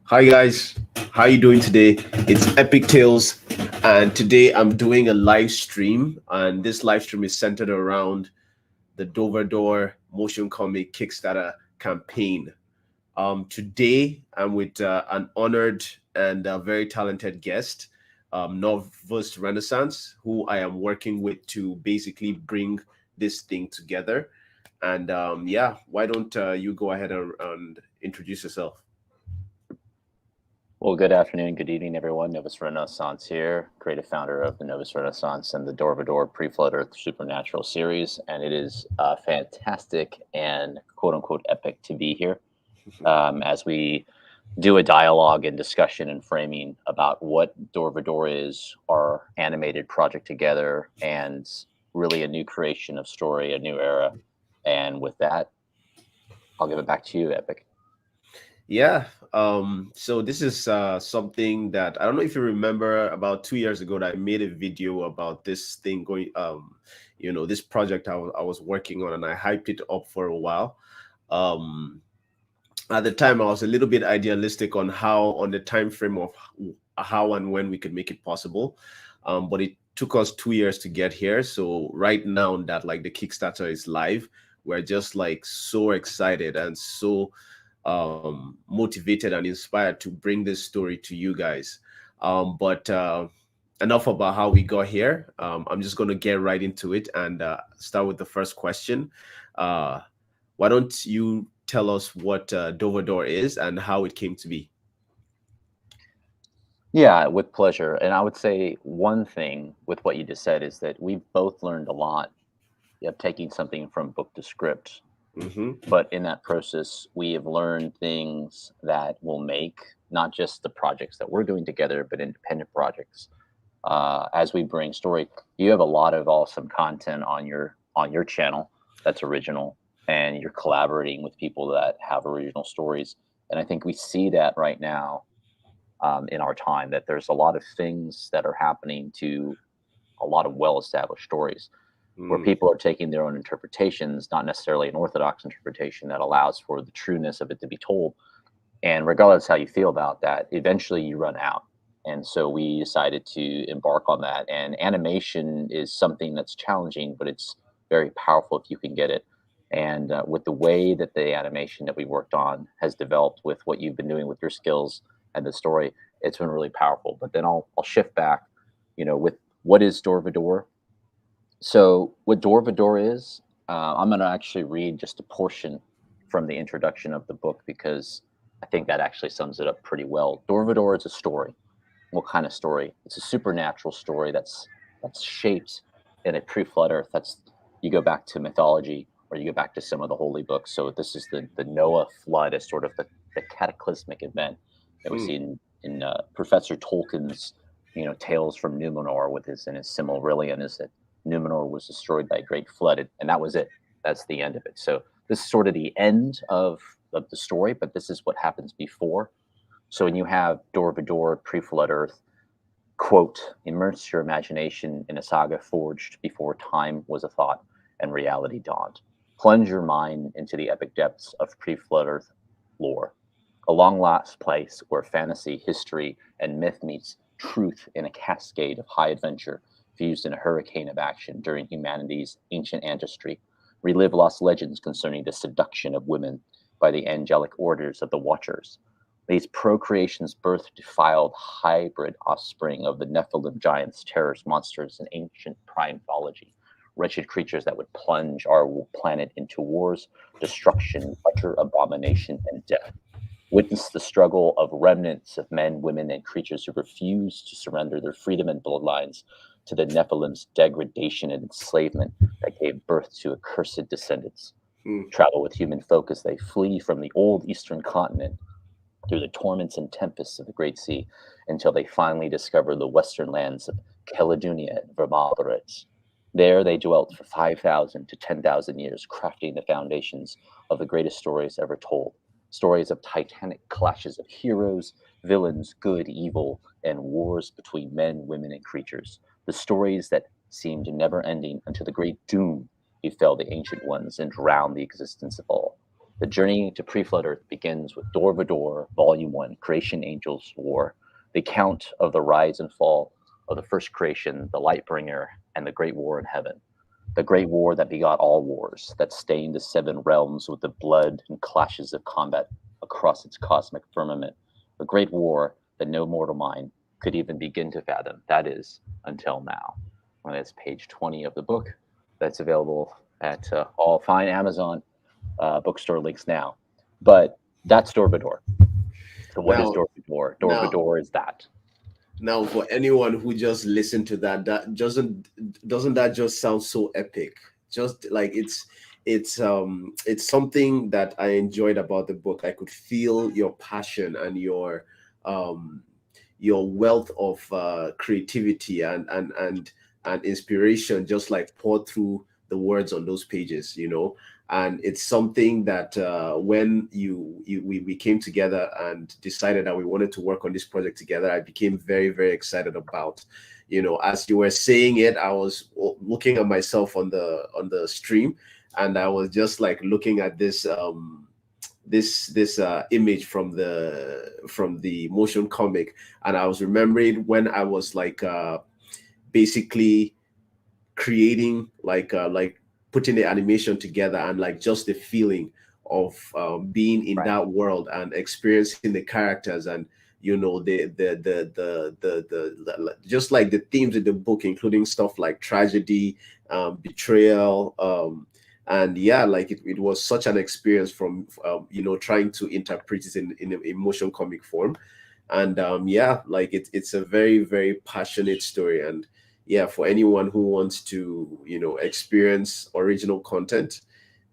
Hi guys, how you doing today? It's Epic Tales, and today I'm doing a live stream, and this live stream is centered around the Dor Vahdor motion comic Kickstarter campaign. Today I'm with an honored and very talented guest, Novelist Renaissance, who I am working with to basically bring this thing together. And yeah, why don't you go ahead and introduce yourself? Well, good afternoon, good evening, everyone. Novus Renaissance here, creative founder of the Novus Renaissance and the Dor Vahdor Pre-Flood Earth Supernatural series. And it is fantastic and quote unquote epic to be here as we do a dialogue and discussion and framing about what Dor Vahdor is, our animated project together, and really a new creation of story, a new era. And with that, I'll give it back to you, Epic. Yeah. So this is something that I don't know if you remember about 2 years ago that I made a video about this thing going this project I was working on, and I hyped it up for a while. Um at the time I was a little bit idealistic on the time frame of how and when we could make it possible. But it took us 2 years to get here. So right now that like the Kickstarter is live, we're just like so excited and so motivated and inspired to bring this story to you guys. But enough about how we got here. I'm just going to get right into it and start with the first question. Uh, why don't you tell us what Dor Vahdor is and how it came to be? Yeah, with pleasure. And I would say one thing with what you just said is that we've both learned a lot of taking something from book to script. Mm-hmm. But in that process, we have learned things that will make not just the projects that we're doing together, but independent projects. As we bring story, you have a lot of awesome content on your channel that's original, and you're collaborating with people that have original stories. And I think we see that right now in our time that there's a lot of things that are happening to a lot of well-established stories where Mm, people are taking their own interpretations, not necessarily an orthodox interpretation that allows for the trueness of it to be told. And regardless how you feel about that, eventually you run out. And so we decided to embark on that. And animation is something that's challenging, but it's very powerful if you can get it. And with the way that the animation that we worked on has developed with what you've been doing with your skills and the story, it's been really powerful. But then I'll shift back, with what is Dor Vahdor? So, what Dor Vador is, I'm going to actually read just a portion from the introduction of the book because I think that actually sums it up pretty well. Dor Vador is a story. What kind of story? It's a supernatural story that's shaped in a pre-flood Earth. That's you go back to mythology or you go back to some of the holy books. So this is the Noah flood as sort of the cataclysmic event that we see mm, in Professor Tolkien's tales from Numenor with his Silmarillion is that Numenor was destroyed by a great flood, and that was it. That's the end of it. So this is sort of the end of the story, but this is what happens before. So when you have Dor Vador, pre-flood Earth, quote, immerse your imagination in a saga forged before time was a thought and reality dawned. Plunge your mind into the epic depths of pre-flood Earth lore, a long lost place where fantasy, history, and myth meets truth in a cascade of high adventure fused in a hurricane of action during humanity's ancient ancestry. Relive lost legends concerning the seduction of women by the angelic orders of the Watchers. These procreations birth defiled hybrid offspring of the Nephilim giants, terrors, monsters, and ancient primethology. Wretched creatures that would plunge our planet into wars, destruction, utter abomination, and death. Witness the struggle of remnants of men, women, and creatures who refuse to surrender their freedom and bloodlines to the Nephilim's degradation and enslavement that gave birth to accursed descendants. mm, Travel with human folk as they flee from the old eastern continent through the torments and tempests of the Great Sea until they finally discover the western lands of Caledonia and Vermothorets. There they dwelt for 5,000 to 10,000 years, crafting the foundations of the greatest stories ever told. Stories of titanic clashes of heroes, villains, good, evil, and wars between men, women, and creatures. The stories that seemed never ending until the great doom befell the ancient ones and drowned the existence of all. The journey to pre-flood Earth begins with Dor Vahdor, Volume 1, Creation Angels War, the account of the rise and fall of the first creation, the Lightbringer, and the Great War in heaven. The Great War that begot all wars, that stained the 7 realms with the blood and clashes of combat across its cosmic firmament. The Great War that no mortal mind could even begin to fathom. That is, until now. And that's page 20 of the book. That's available at all fine Amazon bookstore links now. But that's Dor Vahdor. So what is Dor Vahdor? Dor Vahdor is that. Now, for anyone who just listened to that, that doesn't that just sound so epic? Just like it's something that I enjoyed about the book. I could feel your passion and your wealth of creativity and inspiration, just like poured through the words on those pages, you know. And it's something that when we came together and decided that we wanted to work on this project together, I became very, very excited about. You know, as you were saying it, I was looking at myself on the stream, and I was just like looking at this this image from the motion comic, and I was remembering when I was like basically creating like putting the animation together, and like just the feeling of being in that world and experiencing the characters, and you know the just like the themes in the book, including stuff like tragedy, betrayal, and yeah, like it was such an experience from you know, trying to interpret it in an emotion comic form. And yeah, like it's a very, very passionate story. And yeah, for anyone who wants to, you know, experience original content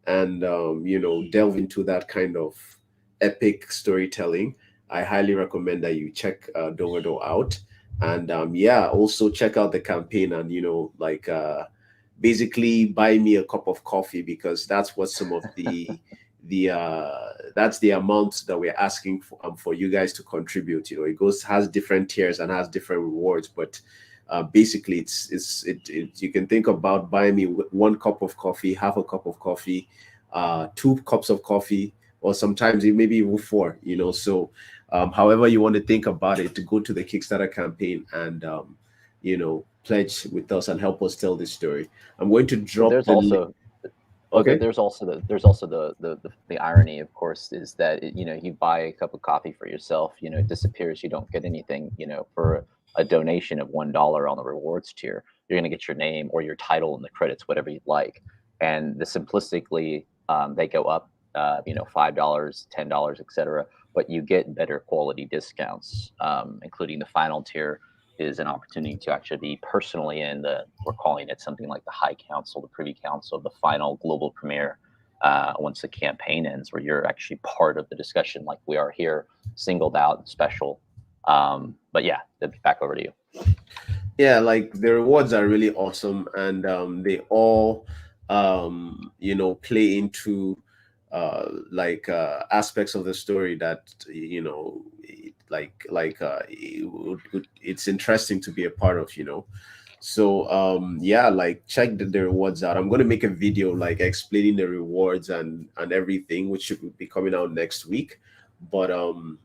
and you know, delve into that kind of epic storytelling, I highly recommend that you check Domodo out. And yeah, also check out the campaign, and you know, like basically buy me a cup of coffee, because that's what some of the that's the amount that we're asking for you guys to contribute. You know, it goes, has different tiers and has different rewards, but basically you can think about buying me 1 cup of coffee, half a cup of coffee, 2 cups of coffee, or sometimes maybe even 4, you know. So however you want to think about it, to go to the Kickstarter campaign and you know, pledge with us and help us tell this story. I'm going to drop There's the link. also there's also the irony, of course, is that you know, you buy a cup of coffee for yourself, you know, it disappears, you don't get anything, you know, for a donation of $1 on the rewards tier, you're going to get your name or your title in the credits, whatever you'd like. And the simplistically, they go up, you know, $5, $10, etc. But you get better quality discounts, including the final tier is an opportunity to actually be personally in the, we're calling it something like the High Council, the Privy Council, the final global premiere once the campaign ends, where you're actually part of the discussion like we are here, singled out and special. But yeah, back over to you. Yeah, like the rewards are really awesome, and they all you know, play into like aspects of the story that, you know, it's interesting to be a part of, you know. So yeah, like check the rewards out. I'm going to make a video like explaining the rewards and everything, which should be coming out next week. But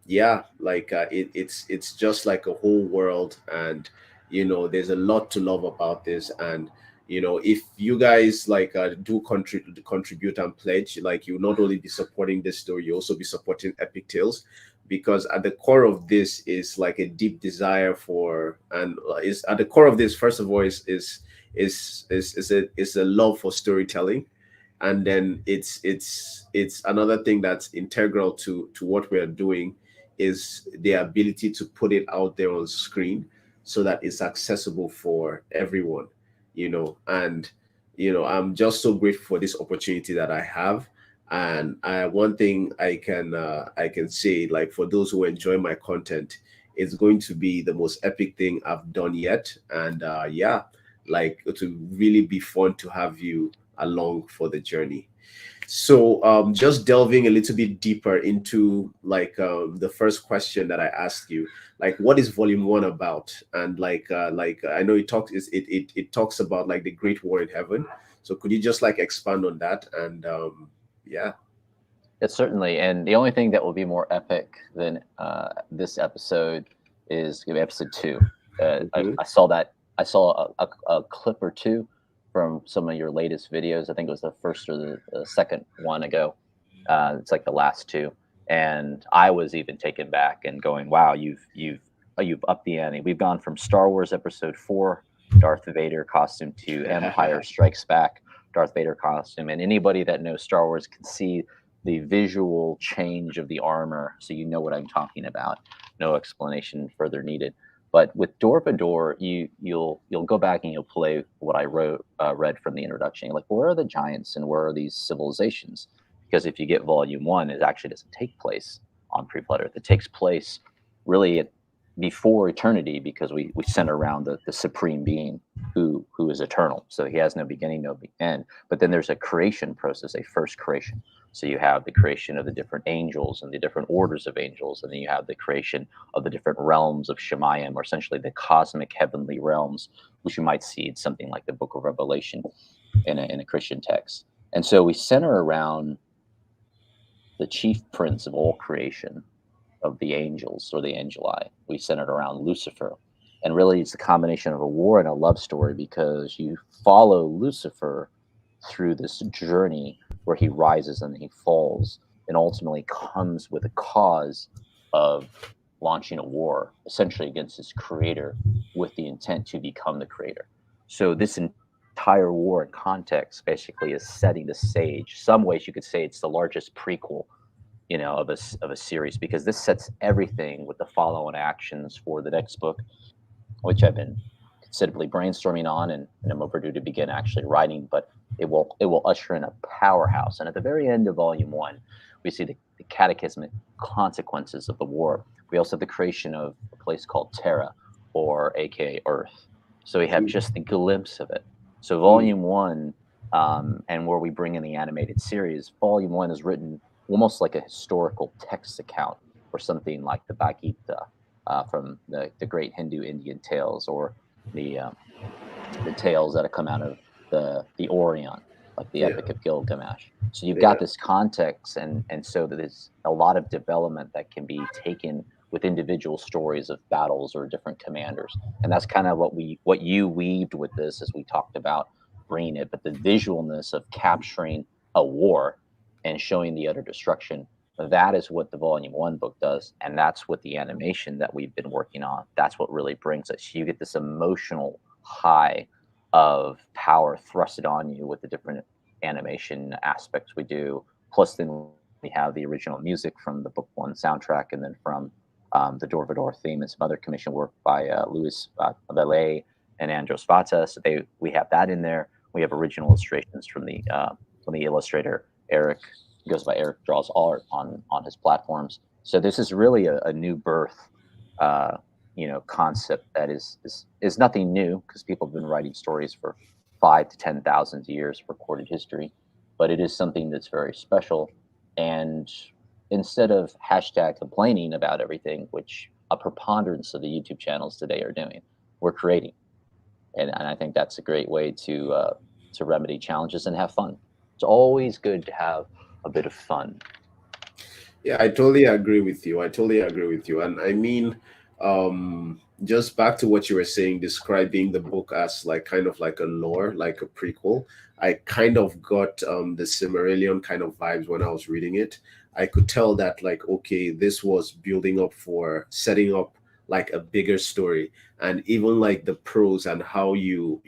yeah, like it's just like a whole world, and you know, there's a lot to love about this. And you know, if you guys like do contribute and pledge, like you not only be supporting this story, you also be supporting Epic Tales, because at the core of this is like a deep desire for, and is at the core of this, first of all, is a love for storytelling. And then it's another thing that's integral to what we're doing, is the ability to put it out there on screen so that it's accessible for everyone, you know. And you know, I'm just so grateful for this opportunity that I have. And one thing I can say, like, for those who enjoy my content, it's going to be the most epic thing I've done yet. And yeah, like it will really be fun to have you along for the journey. So just delving a little bit deeper into like the first question that I asked you, like what is volume 1 about? And like I know it talks about like the Great War in Heaven. So could you just like expand on that? And yeah. It's certainly, and the only thing that will be more epic than this episode is episode two. Mhm. I saw that. I saw a clip or two from some of your latest videos. I think it was the first or the second one ago. It's like the last two, and I was even taken back and going, "Wow, you've upped the ante. We've gone from Star Wars Episode 4, Darth Vader costume, to Empire Strikes Back, Darth Vader costume." And anybody that knows Star Wars can see the visual change of the armor, so you know what I'm talking about. No explanation further needed. But with Dor Vahdor, you'll go back and you'll play what I wrote read from the introduction. You're like, where are the giants and where are these civilizations? Because if you get Volume One, it actually doesn't take place on Pre-Flood Earth. It takes place really before eternity, because we center around the supreme being who is eternal. So he has no beginning, no end. But then there's a creation process, a first creation. So you have the creation of the different angels and the different orders of angels, and then you have the creation of the different realms of Shemayim, or essentially the cosmic heavenly realms, which you might see in something like the Book of Revelation in a Christian text. And so we center around the chief prince of all creation, of the angels or the angeli. We center it around Lucifer. And really, it's a combination of a war and a love story, because you follow Lucifer through this journey where he rises and he falls and ultimately comes with a cause of launching a war, essentially against his creator, with the intent to become the creator. So this entire war in context basically is setting the stage. Some ways you could say it's the largest prequel, of a series, because this sets everything with the follow-on actions for the next book, which I've been considerably brainstorming on, and I'm overdue to begin actually writing. But it will usher in a powerhouse. And at the very end of Volume One, we see the cataclysmic consequences of the war. We also have the creation of a place called Terra, or aka Earth. So we have just the glimpse of it. So Mm. Volume One, and where we bring in the animated series, Volume One is written almost like a historical text account, or something like the Bhagavad Gita, from the great Hindu Indian tales, or the tales that have come out of the Orient, like the Yeah, Epic of Gilgamesh. So you've got yeah. this context, and so there's a lot of development that can be taken with individual stories of battles or different commanders, and that's kind of what you weaved with this, as we talked about bringing it, but the visualness of capturing a war and showing the utter destruction. That is what the Volume One book does, and that's what the animation that we've been working on. That's what really brings us. You get this emotional high of power thrusted on you with the different animation aspects we do. Plus, then we have the original music from the book one soundtrack, and then from the Dor Vahdor theme, and some other commission work by Louis Bellet and Andros Vatas. We have that in there. We have original illustrations from the illustrator Eric. He goes by Eric Draws Art on his platforms. So this is really a new birth, uh, concept that is nothing new, because people have been writing stories for 5 to 10,000 years of recorded history, but it is something that's very special. And instead of hashtag complaining about everything, which a preponderance of the YouTube channels today are doing, we're creating, and I think that's a great way to remedy challenges and have fun. It's always good to have a bit of fun. Yeah, I totally agree with you. I totally agree with you. And I mean, just back to what you were saying, describing the book as like kind of like a lore, like a prequel. I kind of got the Cimmerillion kind of vibes when I was reading it. I could tell that like, okay, this was building up for setting up like a bigger story, and even like the prose and how you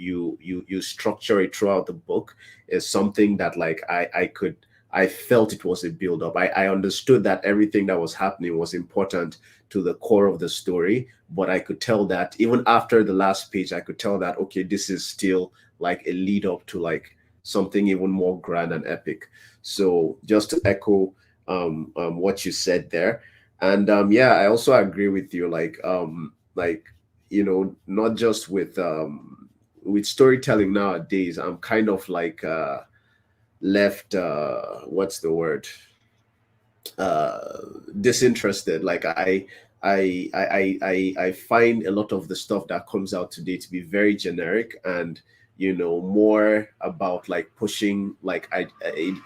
structure it throughout the book is something that like I felt it was a build up. I understood that everything that was happening was important to the core of the story, but I could tell that even after the last page, I could tell that, okay, this is still like a lead up to like something even more grand and epic. So just to echo what you said there. And yeah, I also agree with you, like, not just with storytelling nowadays, I'm kind of like left what's the word, uh disinterested. Like I find a lot of the stuff that comes out today to be very generic, and more about like pushing like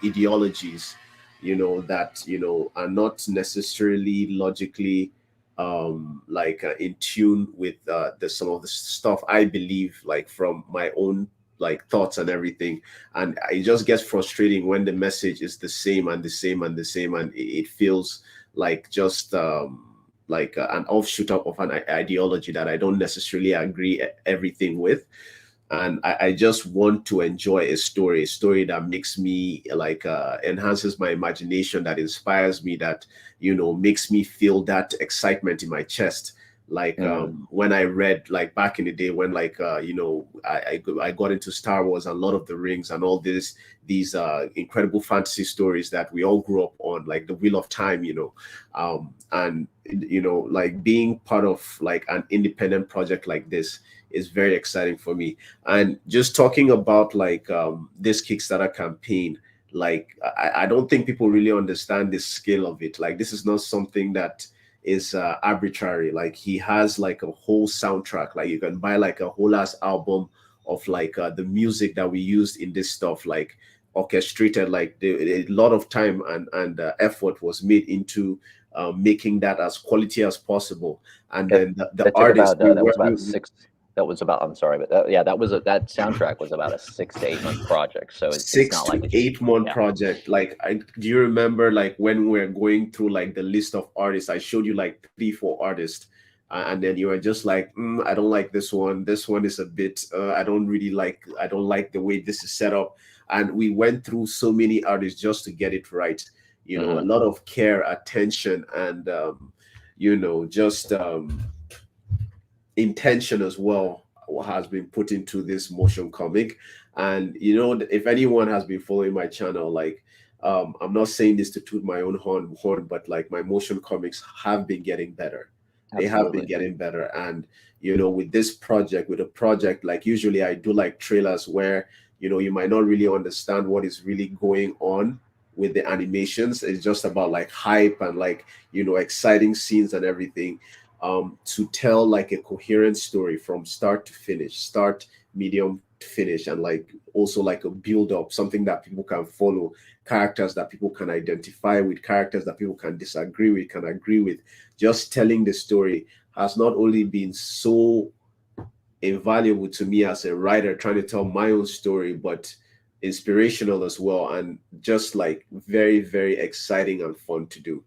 ideologies that are not necessarily logically in tune with the some of the stuff I believe, like from my own like thoughts and everything. And it just gets frustrating when the message is the same and the same and the same, and it feels like just an offshoot of an ideology that I don't necessarily agree everything with. And I just want to enjoy a story that makes me like enhances my imagination, that inspires me, that makes me feel that excitement in my chest. Like Mm. when I read, like back in the day when I got into Star Wars and Lord of the Rings and all these incredible fantasy stories that we all grew up on, like the Wheel of Time, and like being part of like an independent project like this is very exciting for me. And just talking about like this Kickstarter campaign, like I don't think people really understand the scale of it. Like this is not something that is arbitrary. Like he has like a whole soundtrack. Like you can buy like a whole ass album of like the music that we used in this stuff, like orchestrated. Like a lot of time and effort was made into making that as quality as possible. And It then the it took artists about we that was work about six. That was about. I'm sorry, but that soundtrack was about a 6 to 8 month project. So it's six not like to it's just eight month yeah. project. Like do you remember like when we were going through like the list of artists, I showed you like 3 4 artists, and then you were just like, I don't like this one is a bit I don't like the way this is set up. And we went through so many artists just to get it right. A Hmm. lot of care, attention, and just intention as well has been put into this motion comic. And if anyone has been following my channel, like I'm not saying this to toot my own horn, but like my motion comics have been getting better. They have been Absolutely. getting better. And with this project, with a project, like usually I do like trailers where you might not really understand what is really going on with the animations. It's just about like hype and like exciting scenes and everything. To tell like a coherent story from start to finish, start, medium, finish, and like also like a build up, something that people can follow, characters that people can identify with, characters that people can disagree with, can agree with. Just telling the story has not only been so invaluable to me as a writer trying to tell my own story, but inspirational as well, and just like very, very exciting and fun to do.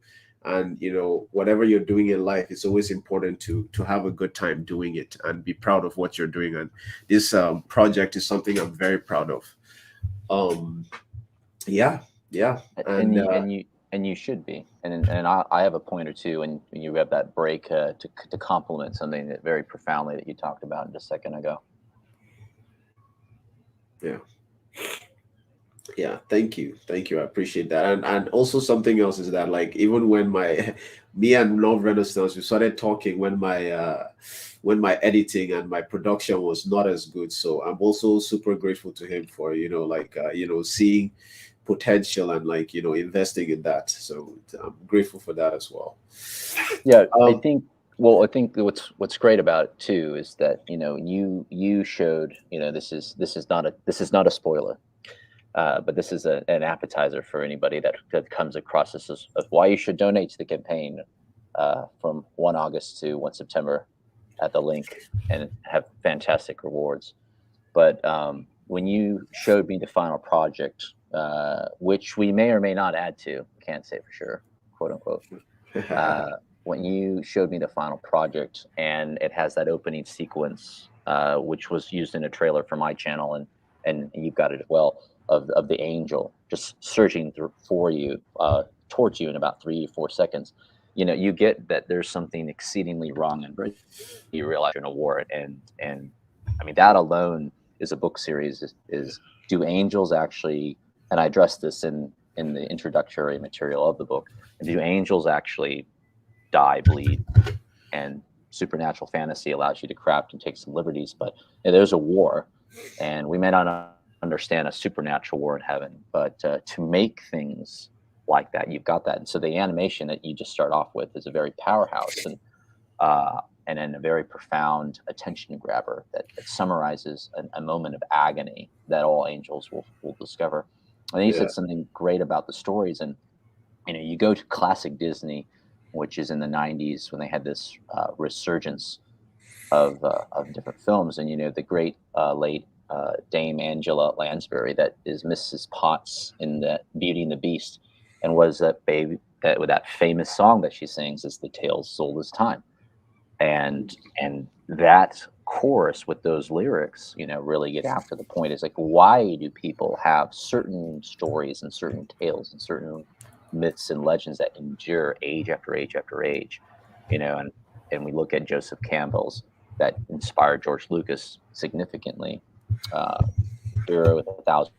And whatever you're doing in life, it's always important to have a good time doing it and be proud of what you're doing. And this project is something I'm very proud of. um yeah, yeah. and And you should be. And I have a point or two, and you have that break to compliment something that very profoundly that you talked about just a second ago. yeah, yeah, thank you, I appreciate that. And also something else is that like even when my me and Love Renaissance, we started talking when my editing and my production was not as good. So I'm also super grateful to him for seeing potential and like investing in that. So I'm grateful for that as well. Yeah, I um think. Well, I think that what's great about it too is that you showed this is not a spoiler, but this is an appetizer for anybody that comes across this as of why you should donate to the campaign from 1 August to 1 September at the link and have fantastic rewards. But when you showed me the final project, which we may or may not add to, can't say for sure, quote unquote. Uh, when you showed me the final project and it has that opening sequence, which was used in a trailer for my channel, and you've got it as well, of the angel just surging through for you towards you in about 3 or 4 seconds. You get that there's something exceedingly wrong, and you realize you're in a war. And I mean, that alone is a book series. Is do angels actually? And I address this in the introductory material of the book. And do angels actually die, bleed, and supernatural fantasy allows you to craft and take some liberties? But there's a war, and we may not understand a supernatural war in heaven, but to make things like that, you've got that. And so the animation that you just start off with is a very powerhouse and then a very profound attention grabber that summarizes a moment of agony that all angels will discover. And then you yeah, said something great about the stories, and You go to classic Disney, which is in the '90s when they had this resurgence of different films, and the great late Dame Angela Lansbury that is Mrs. Potts in the Beauty and the Beast, and was that baby that with that famous song that she sings is "The Tale Sold as Time," and that chorus with those lyrics, really get after the point. Is like, why do people have certain stories and certain tales and certain myths and legends that endure age after age after age, and we look at Joseph Campbell's that inspired George Lucas significantly, uh, Hero with a Thousand,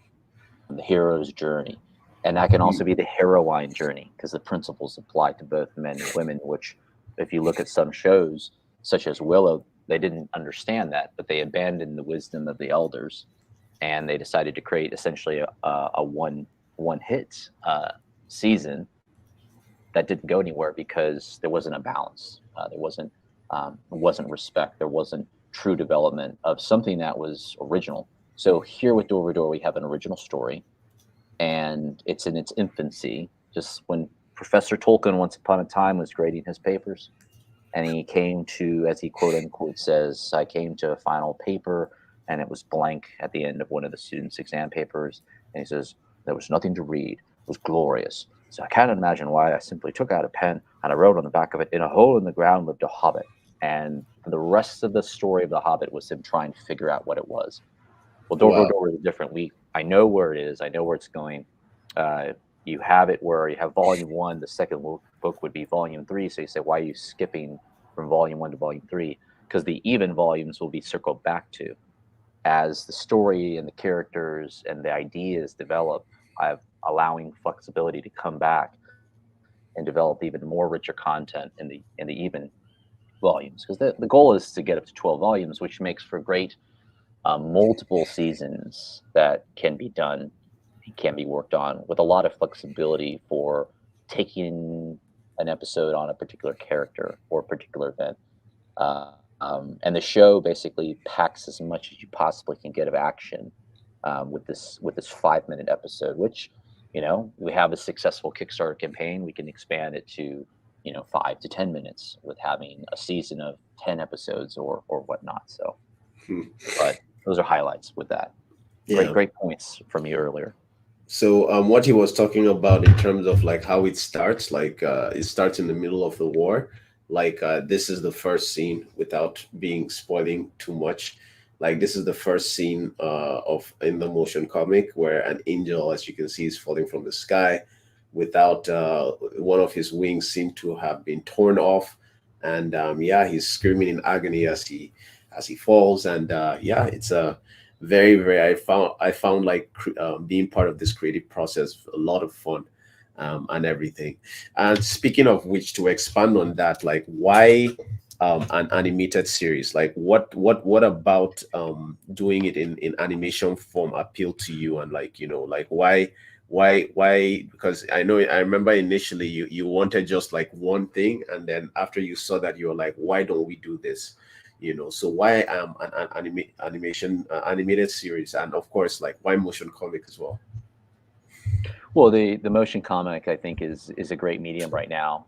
the hero's journey, and that can also Mm. be the heroine journey because the principles apply to both men and women. Which, if you look at some shows such as Willow, they didn't understand that, but they abandoned the wisdom of the elders, and they decided to create essentially a one hit season that didn't go anywhere because there wasn't a balance. There wasn't respect. There wasn't true development of something that was original. So here with Dor Vahdor, we have an original story, and it's in its infancy. Just when Professor Tolkien, once upon a time, was grading his papers, and he came to, as he quote unquote says, I came to a final paper, and it was blank at the end of one of the students' exam papers, and he says there was nothing to read. It was glorious. So I can't imagine why. I simply took out a pen and I wrote on the back of it, in a hole in the ground lived a hobbit. And for the rest of the story of the Hobbit was him trying to figure out what it was. Well, Dor Wow. Vahdor is different. I know where it is. I know where it's going. Uh, you have it where you have volume one. The second book would be volume three. So you say, why are you skipping from volume one to volume three? Because the even volumes will be circled back to as the story and the characters and the ideas develop. I'm allowing flexibility to come back and develop even more richer content in the even volumes. Because the goal is to get up to 12 volumes, which makes for great multiple seasons that can be done, can be worked on with a lot of flexibility for taking an episode on a particular character or particular event. And the show basically packs as much as you possibly can get of action with this 5 minute episode. Which, we have a successful Kickstarter campaign. We can expand it to 5 to 10 minutes with having a season of 10 episodes or whatnot. So, Hmm. but those are highlights with that. Great, Yeah. great points from you earlier. So what he was talking about in terms of like how it starts, like it starts in the middle of the war. Like this is the first scene without being spoiling too much. Like this is the first scene of in the motion comic where an angel, as you can see, is falling from the sky without one of his wings seem to have been torn off, and yeah, he's screaming in agony as he falls, and yeah, it's a very I found like being part of this creative process a lot of fun, and everything. And speaking of which, to expand on that, like why an animated series, like what about doing it in animation form appealed to you, and like like why, because I remember initially you wanted just like one thing, and then after you saw that you were like, why don't we do this? So why an animation animated series, and of course like why motion comic as well? Well, the motion comic I think is a great medium right now.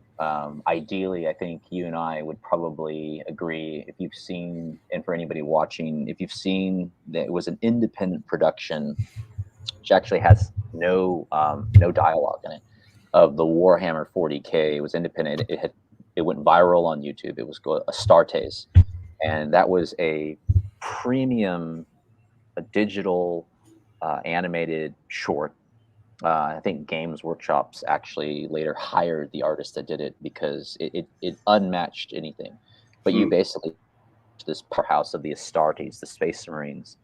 Ideally, I think you and I would probably agree if you've seen, and for anybody watching, if you've seen that it was an independent production, which actually has no dialogue in it, of the Warhammer 40K. It was independent. It went viral on YouTube. It was Astartes, and that was a premium, a digital animated short. I think Games Workshops actually later hired the artist that did it because it unmatched anything. But you Hmm. basically this powerhouse of the Astartes, the Space Marines,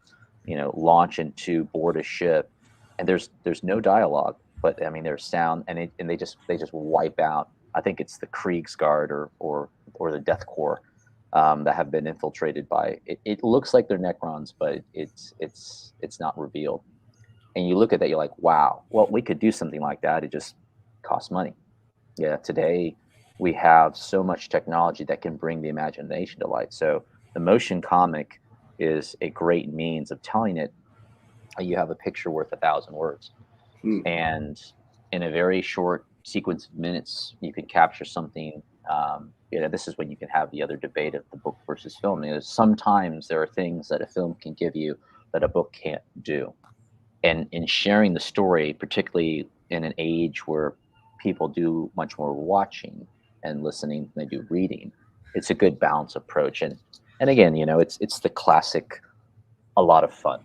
launch into board a ship, and there's no dialogue, but I mean there's sound, and they just wipe out. I think it's the Kriegsguard or the Death Corps that have been infiltrated by. It looks like they're Necrons, but it's not revealed. And you look at that, you're like, wow, well, we could do something like that. It just costs money. Yeah, today we have so much technology that can bring the imagination to life. So the motion comic is a great means of telling it. You have a picture worth 1,000 words, Hmm. and in a very short sequence of minutes, you could capture something. This is when you can have the other debate of the book versus film. Sometimes there are things that a film can give you that a book can't do. And in sharing the story, particularly in an age where people do much more watching and listening than they do reading, it's a good balance approach. And again, it's the classic, a lot of fun,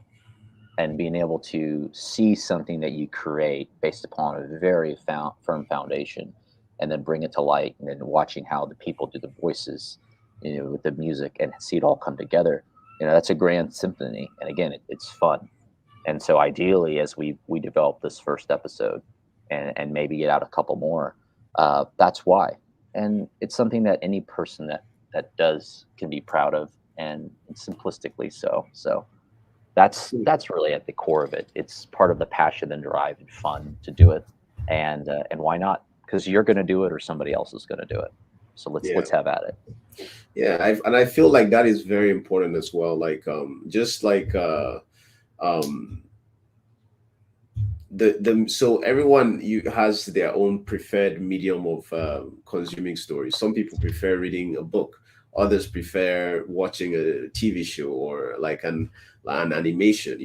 and being able to see something that you create based upon a very firm foundation, and then bring it to light, and then watching how the people do the voices, with the music, and see it all come together. That's a grand symphony. And again, it's fun. And so ideally, as we develop this first episode, and maybe get out a couple more, that's why. And it's something that any person that does can be proud of, and simplistically so. So that's really at the core of it. It's part of the passion and drive and fun to do it. And why not? Because you're going to do it, or somebody else is going to do it. So let's have at it. Yeah, I feel like that is very important as well. Like just like the so everyone has their own preferred medium of consuming stories. Some people prefer reading a book, others prefer watching a TV show, or like an animation,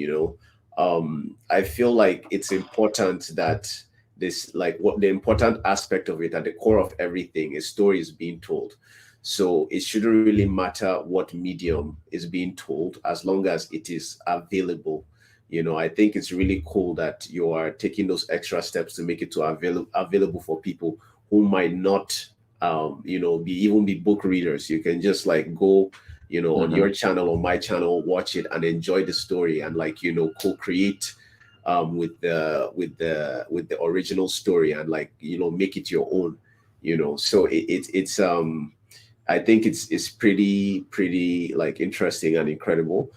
I feel like it's important that this, like, what the important aspect of it, at the core of everything, is stories being told. So it shouldn't really matter what medium is being told, as long as it is available. I think it's really cool that you are taking those extra steps to make it available for people who might not be book readers. You can just like go on your channel or my channel, watch it and enjoy the story, and like co-create with the original story, and like make it your own. So it's I think it's pretty like interesting and incredible.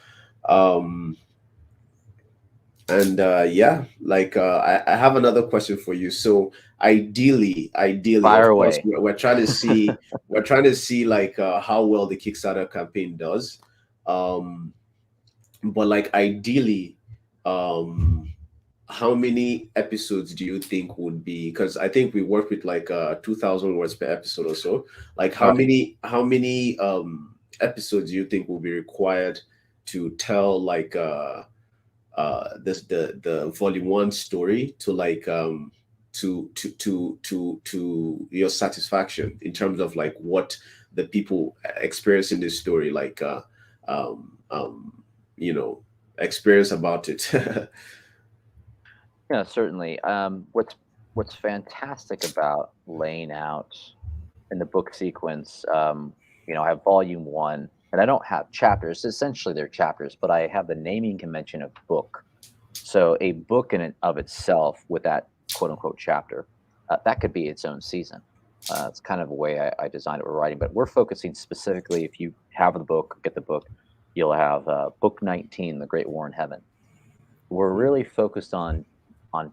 Yeah, like I have another question for you. So ideally, Fire of course, away. we're trying to see like how well the Kickstarter campaign does. Um, but like ideally, um, how many episodes do you think would be? Because I think we work with like 2,000 words per episode or so. Like Right. how many episodes do you think will be required to tell like this the volume one story to like to your satisfaction, in terms of like what the people experiencing this story, like um um you know experience about it. Yeah, certainly. What's fantastic about laying out in the book sequence, I have volume one, and I don't have chapters. Essentially, they're chapters, but I have the naming convention of book. So a book in and of itself, with that quote unquote chapter, that could be its own season. It's kind of a way I designed it with writing, but we're focusing specifically. If you have the book, get the book, you'll have book 19, The Great War in Heaven. We're really focused on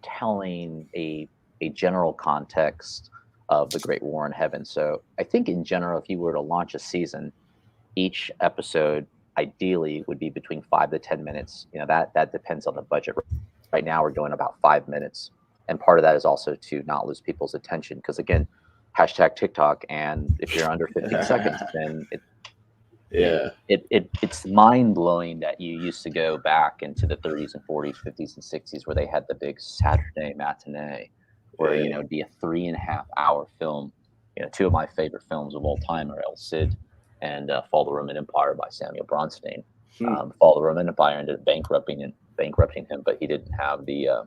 telling a general context of the Great War in Heaven. So I think in general, if you were to launch a season, each episode ideally would be between 5 to 10 minutes. That depends on the budget. Right now, we're doing about 5 minutes, and part of that is also to not lose people's attention, because again, hashtag TikTok, and if you're under 15 seconds, then Yeah. it's mind blowing that you used to go back into the 30s and 40s, 50s and 60s, where they had the big Saturday matinee, where Yeah. it'd be a 3.5 hour film. Two of my favorite films of all time are El Cid and Fall of the Roman Empire by Samuel Bronstein. Hmm. Fall of the Roman Empire ended up bankrupting him, but he didn't have the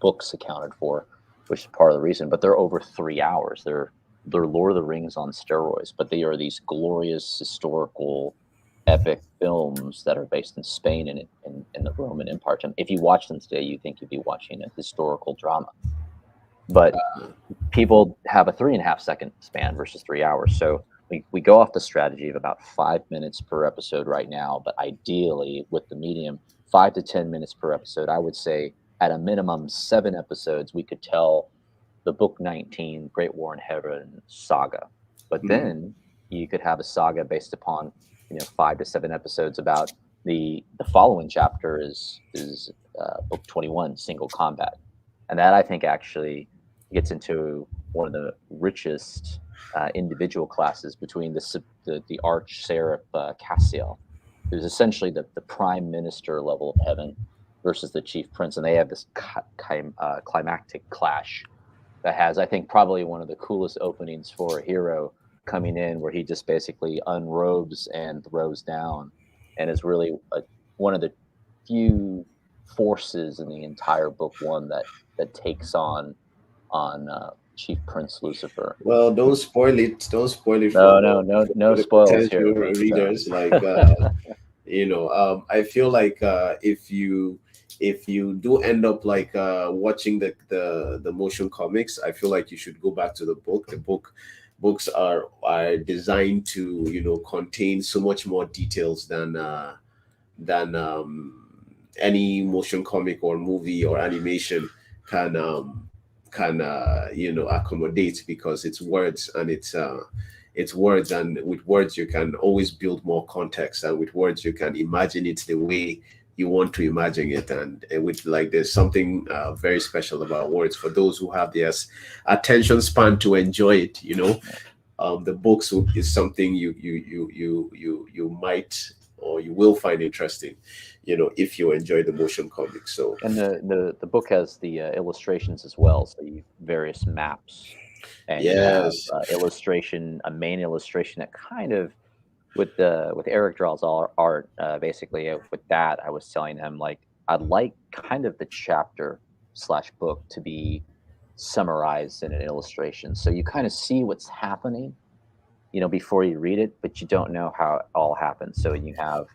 books accounted for, which is part of the reason. But they're over 3 hours. They're Lord of the Rings on steroids, but they are these glorious historical epic films that are based in Spain and in the Roman Empire. If you watch them today, you think you'd be watching a historical drama. But people have a 3.5 second span versus 3 hours. So we go off the strategy of about 5 minutes per episode right now, but ideally with the medium, 5 to 10 minutes per episode. I would say at a minimum 7 episodes, we could tell the book 19 Great War in Heaven saga. But Hmm. then you could have a saga based upon 5 to 7 episodes about the following chapter is book 21 Single Combat. And that, I think, actually gets into one of the richest individual classes between the arch seraph Cassiel, who's essentially the prime minister level of heaven, versus the chief prince, and they have this climactic clash that has, I think, probably one of the coolest openings for a hero coming in, where he just basically unrobes and throws down, and is really one of the few forces in the entire book one that takes on Chief Prince Lucifer. Well, don't spoil it. Don't spoil it No, for no, no for the spoils here, potential but readers. Like, I feel like if you do end up like watching the motion comics, I feel like you should go back to the book. Books are designed to contain so much more details than any motion comic or movie or animation can accommodate, because it's words, and it's words, and with words you can always build more context, and with words you can imagine it the way you want to imagine it, and with like there's something very special about words for those who have the attention span to enjoy it. The books is something you might or you will find interesting, if you enjoy the motion comics. So, and the book has the illustrations as well, so you have various maps, and you have yes, a main illustration that kind of, with Eric draws all art, basically with that, I was telling him, like, I'd like kind of the chapter slash book to be summarized in an illustration, so you kind of see what's happening, before you read it, but you don't know how it all happens. So you have,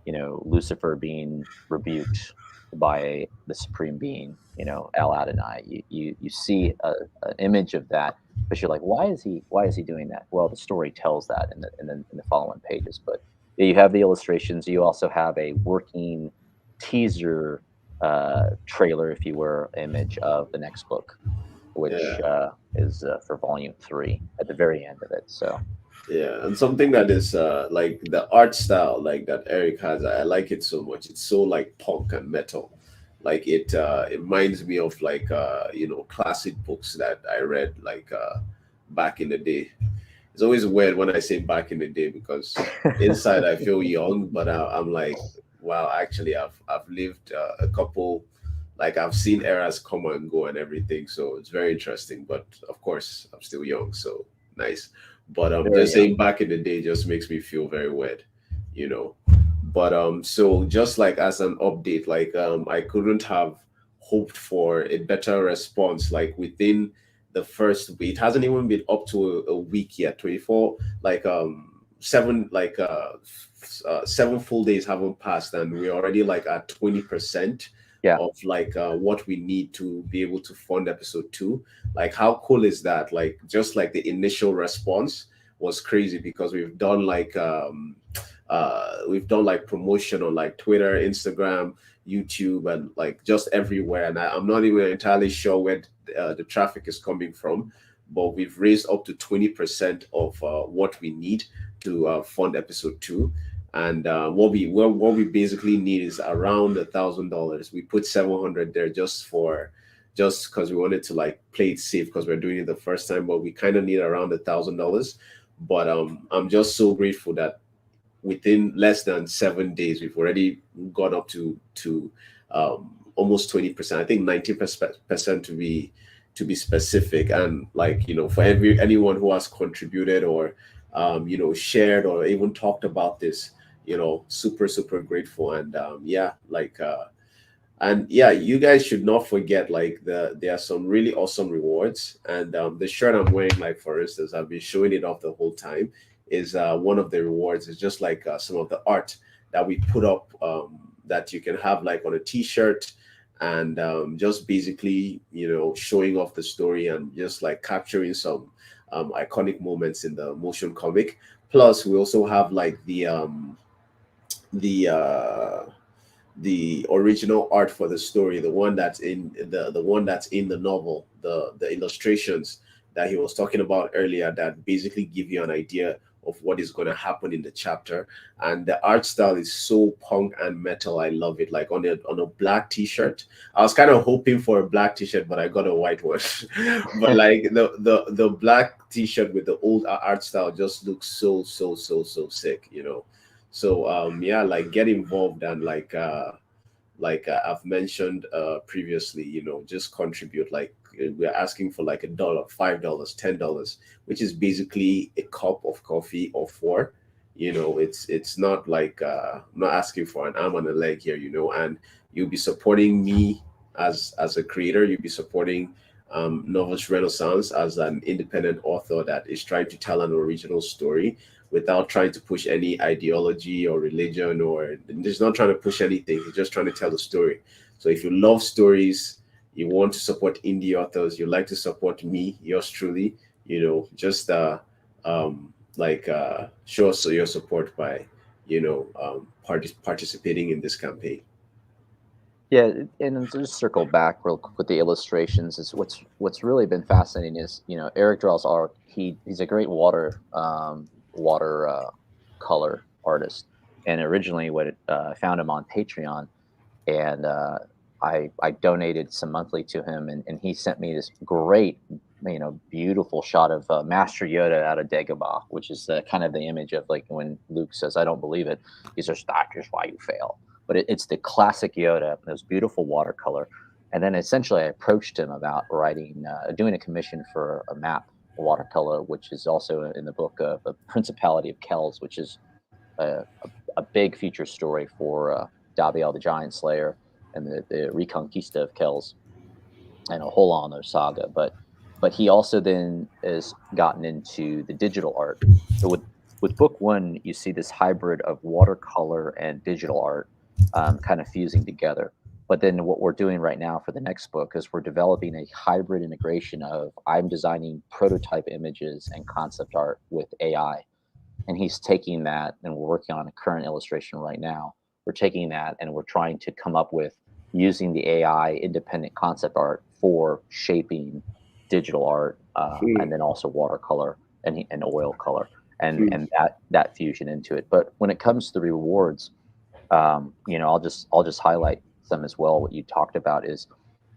Lucifer being rebuked by the supreme being, El Adonai. You see an image of that, but you're like, why is he doing that? Well, the story tells that in the following pages. But you have the illustrations. You also have a working teaser trailer, if you were, image of the next book, which yeah. is for volume 3 at the very end of it. So. Yeah, and something that is like the art style like that Eric has, I like it so much. It's so like punk and metal. Like it reminds me of like classic books that I read like back in the day. It's always weird when I say back in the day, because inside I feel young, but I'm like, wow, actually I've lived a couple, like I've seen eras come and go and everything. So it's very interesting. But of course, I'm still young, so nice. But Very just young. saying back in the day just makes me feel very weird, you know. But so just like as an update, like I couldn't have hoped for a better response. Like within the first week, it hasn't even been up to a week yet. 24, like seven, like 7 full days haven't passed, and we're already like at 20% Yeah. of like what we need to be able to fund episode 2. Like how cool is that? Like just like the initial response was crazy, because we've done like promotion on like Twitter, Instagram, YouTube, and like just everywhere. And I'm not even entirely sure where the traffic is coming from, but we've raised up to 20% of what we need to fund episode 2. And what we basically need is around $1,000. We put 700 there just because we wanted to like play it safe, because we're doing it the first time, but we kind of need around $1,000. But I'm just so grateful that within less than 7 days we've already got up to almost 20%. I think 19% to be specific. And like for anyone who has contributed or shared or even talked about this, super super grateful. And you guys should not forget, like there are some really awesome rewards. And the shirt I'm wearing, like for instance, I've been showing it off the whole time, is one of the rewards. Is just like some of the art that we put up, that you can have like on a t-shirt, and just basically showing off the story and just like capturing some iconic moments in the motion comic. Plus we also have like the the original art for the story, the one that's in the novel, the illustrations that he was talking about earlier, that basically give you an idea of what is going to happen in the chapter. And the art style is so punk and metal. I love it. Like on a black t-shirt. I was kind of hoping for a black t-shirt, but I got a white one. But like the black t-shirt with the old art style just looks so sick, you know. So yeah, like get involved and like I've mentioned previously, you know, just contribute. Like we're asking for like $1, $5, $10, which is basically a cup of coffee or four. You know, it's not like I'm not asking for an arm and a leg here, you know, and you'll be supporting me as a creator. You'll be supporting Novus Renaissance as an independent author that is trying to tell an original story without trying to push any ideology or religion, or he's not trying to push anything. He's just trying to tell a story. So if you love stories, you want to support indie authors, you like to support me, yours truly, you know, just show us your support by, you know, participating in this campaign. Yeah, and to just circle back real quick with the illustrations, is what's really been fascinating is, you know, Eric draws art. He's a great water color artist, and originally I found him on Patreon, and I donated some monthly to him, and he sent me this great, you know, beautiful shot of Master Yoda out of Dagobah, which is kind of the image of like when Luke says, "I don't believe it," he says, "That is why you fail." But it's the classic Yoda, those beautiful watercolor. And then essentially, I approached him about doing a commission for a map, a watercolor, which is also in the book of the Principality of Kells, which is a big future story for Dabiel the Giant Slayer and the Reconquista of Kells and a whole other saga. But he also then has gotten into the digital art. So with book one, you see this hybrid of watercolor and digital art kind of fusing together. But then what we're doing right now for the next book is we're developing a hybrid integration of I'm designing prototype images and concept art with AI, and he's taking that, and we're working on a current illustration right now. We're taking that and we're trying to come up with using the AI independent concept art for shaping digital art, and then also watercolor and oil color, and that fusion into it. But when it comes to the rewards, you know, I'll just highlight some as well. What you talked about is,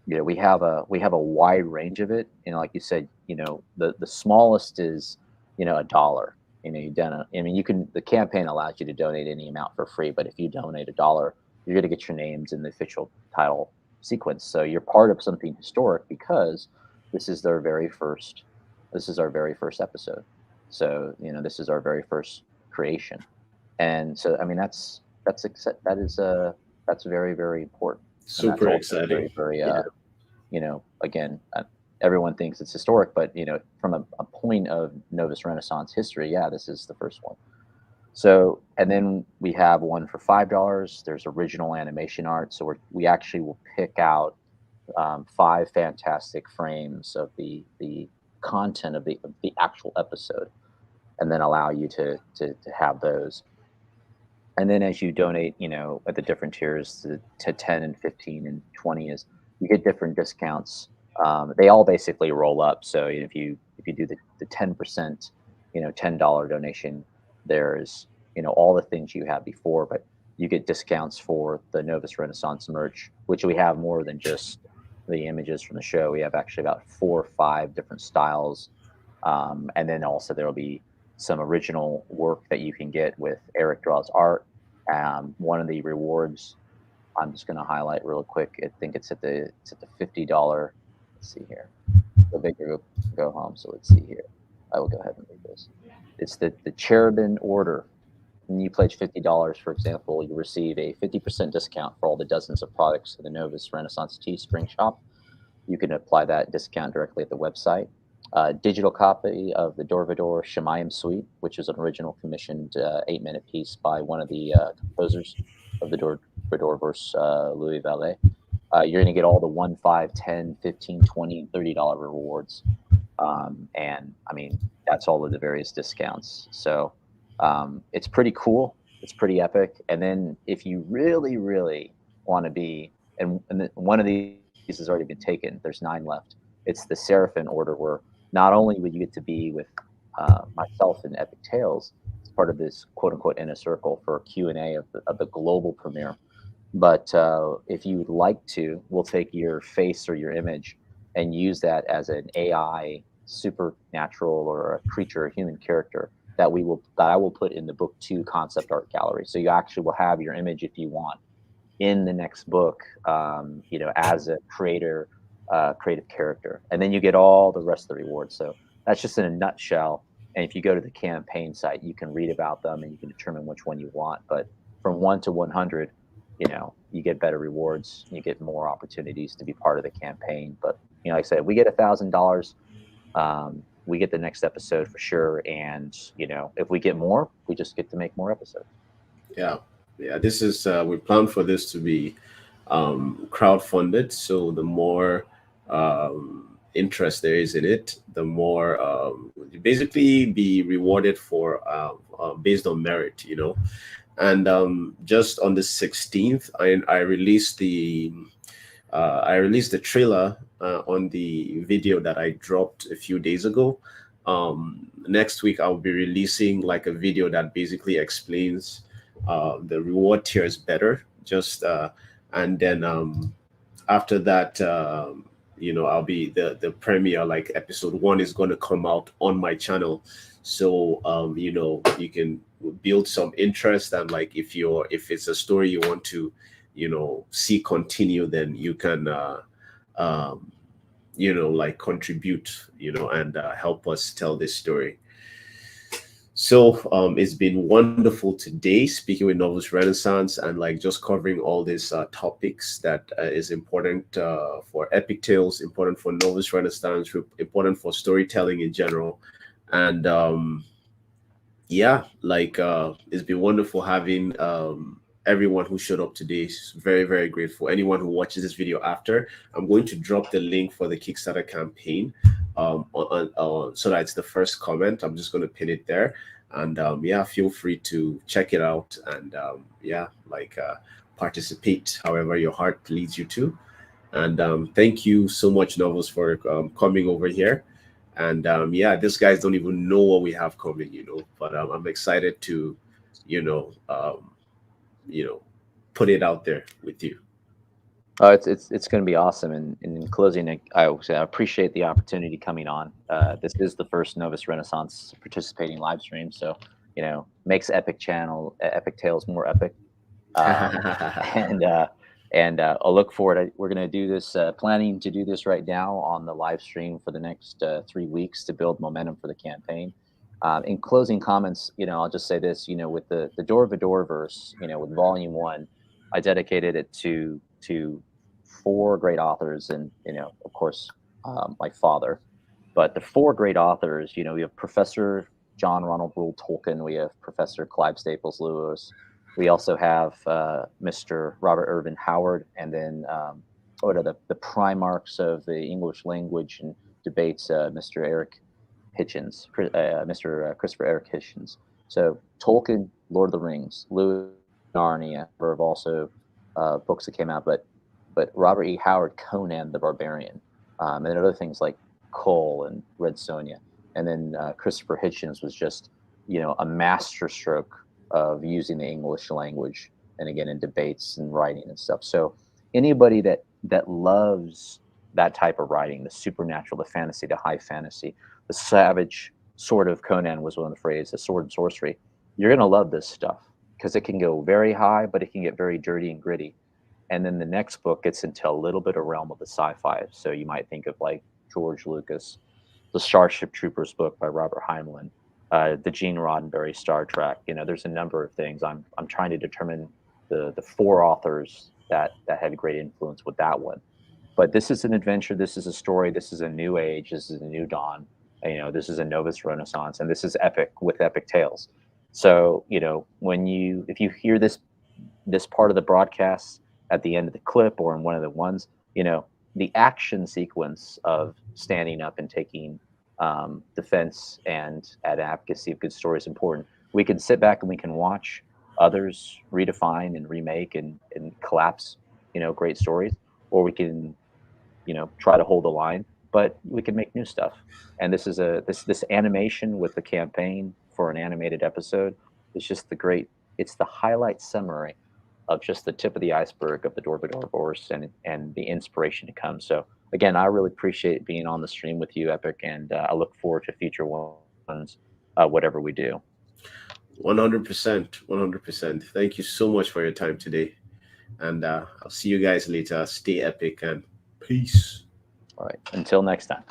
you know, we have a wide range of it. You know, like you said, you know, the smallest is, you know, $1. You know, I mean, the campaign allows you to donate any amount for free, but if you donate $1, you're going to get your names in the official title sequence. So you're part of something historic because this is this is our very first episode. So, you know, this is our very first creation. And so, I mean, that's very, very important. And that's Super also very, exciting. very, Yeah. you know, again, everyone thinks it's historic, but, you know, from a point of Novus Renaissance history, yeah, this is the first one. So, and then we have one for $5. There's original animation art. So we actually will pick out 5 fantastic frames of the content of the actual episode, and then allow you to have those. And then as you donate, you know, at the different tiers to 10 and 15 and 20 is you get different discounts. They all basically roll up. So if you do the 10%, you know, $10 donation, there's, you know, all the things you had before, but you get discounts for the Novus Renaissance merch, which we have more than just the images from the show. We have actually about 4 or 5 different styles. And then also there will be some original work that you can get with Eric Draws Art. One of the rewards I'm just going to highlight real quick. I think it's at the $50. Let's see here. The bigger go home. So let's see here. I will go ahead and read this. It's the Cherubin Order. When you pledge $50, for example, you receive a 50% discount for all the dozens of products in the Novus Renaissance Teespring shop. You can apply that discount directly at the website. Digital copy of the Dor Vahdor Shemayim Suite, which is an original commissioned 8-minute piece by one of the composers of the Dor Vahdor verse, Louis Vallet. You're going to get all the 1, 5, 10, 15, 20, and $30 rewards. And I mean, that's all of the various discounts. So it's pretty cool. It's pretty epic. And then if you really, really want to be, one of these has already been taken, there's 9 left. It's the Seraphim Order, where not only would you get to be with myself and Epic Tales as part of this quote unquote inner circle for Q&A of the global premiere. But if you would like to, we'll take your face or your image and use that as an AI supernatural or a creature, a human character that I will put in the book 2 concept art gallery. So you actually will have your image if you want in the next book, as a creative character, and then you get all the rest of the rewards. So that's just in a nutshell. And if you go to the campaign site, you can read about them and you can determine which one you want. But from 1 to 100, you get better rewards, you get more opportunities to be part of the campaign. But like I said, we get $1,000. We get the next episode for sure, and if we get more, we just get to make more episodes. Yeah, yeah. This is we plan for this to be crowdfunded. So the more interest there is in it, the more you basically be rewarded for based on merit. And just on the 16th, I released the trailer on the video that I dropped a few days ago. Next week, I'll be releasing like a video that basically explains the reward tiers better. And then after that, I'll be the premiere, like episode 1 is going to come out on my channel. So you can build some interest, and like if it's a story you want to see continue, then you can like contribute and help us tell this story. So it's been wonderful today speaking with Novels Renaissance and like just covering all these topics that is important for Epic Tales, important for Novels Renaissance, important for storytelling in general. And yeah, like it's been wonderful having everyone who showed up today. Very, very grateful. Anyone who watches this video after, I'm going to drop the link for the Kickstarter campaign so that it's the first comment. I'm just going to pin it there. And yeah, feel free to check it out and participate however your heart leads you to. And thank you so much, Novels, for coming over here. And yeah, these guys don't even know what we have coming, but I'm excited to, you know, um, you know, put it out there with you. Oh, it's going to be awesome. And in closing, I appreciate the opportunity coming on. This is the first Novus Renaissance participating live stream, so makes Epic Tales more epic. And I'll look forward. We're going to do this, planning to do this right now on the live stream for the next 3 weeks to build momentum for the campaign. In closing comments, I'll just say this, with the Dor Vahdor verse, with Volume 1, I dedicated it to 4 great authors, and of course, my father. But the 4 great authors, we have Professor John Ronald Reuel Tolkien, we have Professor Clive Staples Lewis, we also have Mr. Robert Irvin Howard, and then what are the primarchs of the English language and debates, Mr. Eric Hitchens, Mr. Christopher Eric Hitchens. So Tolkien, Lord of the Rings, Lewis, Narnia, of also books that came out, but Robert E. Howard, Conan the Barbarian, and other things like Cole and Red Sonja, and then Christopher Hitchens was just a masterstroke of using the English language, and again in debates and writing and stuff. So anybody that loves that type of writing, the supernatural, the fantasy, the high fantasy, the savage sort of Conan was one of the phrases, the sword and sorcery, you're going to love this stuff because it can go very high, but it can get very dirty and gritty. And then the next book gets into a little bit of realm of the sci-fi. So you might think of like George Lucas, the Starship Troopers book by Robert Heinlein, the Gene Roddenberry Star Trek. There's a number of things. I'm trying to determine the 4 authors that had great influence with that one. But this is an adventure. This is a story. This is a new age. This is a new dawn. This is a Novus Renaissance, and this is epic with Epic Tales. So if you hear this part of the broadcast at the end of the clip or in one of the ones, the action sequence of standing up and taking defense and advocacy of good stories is important. We can sit back and we can watch others redefine and remake and collapse, great stories, or we can, try to hold the line but we can make new stuff. And this is this animation with the campaign for an animated episode is just it's the highlight summary of just the tip of the iceberg of the Dor Vahdor course and the inspiration to come. So again, I really appreciate being on the stream with you, Epic, and I look forward to future ones, whatever we do. 100%, 100%. Thank you so much for your time today, and I'll see you guys later. Stay epic and peace. All right, until next time.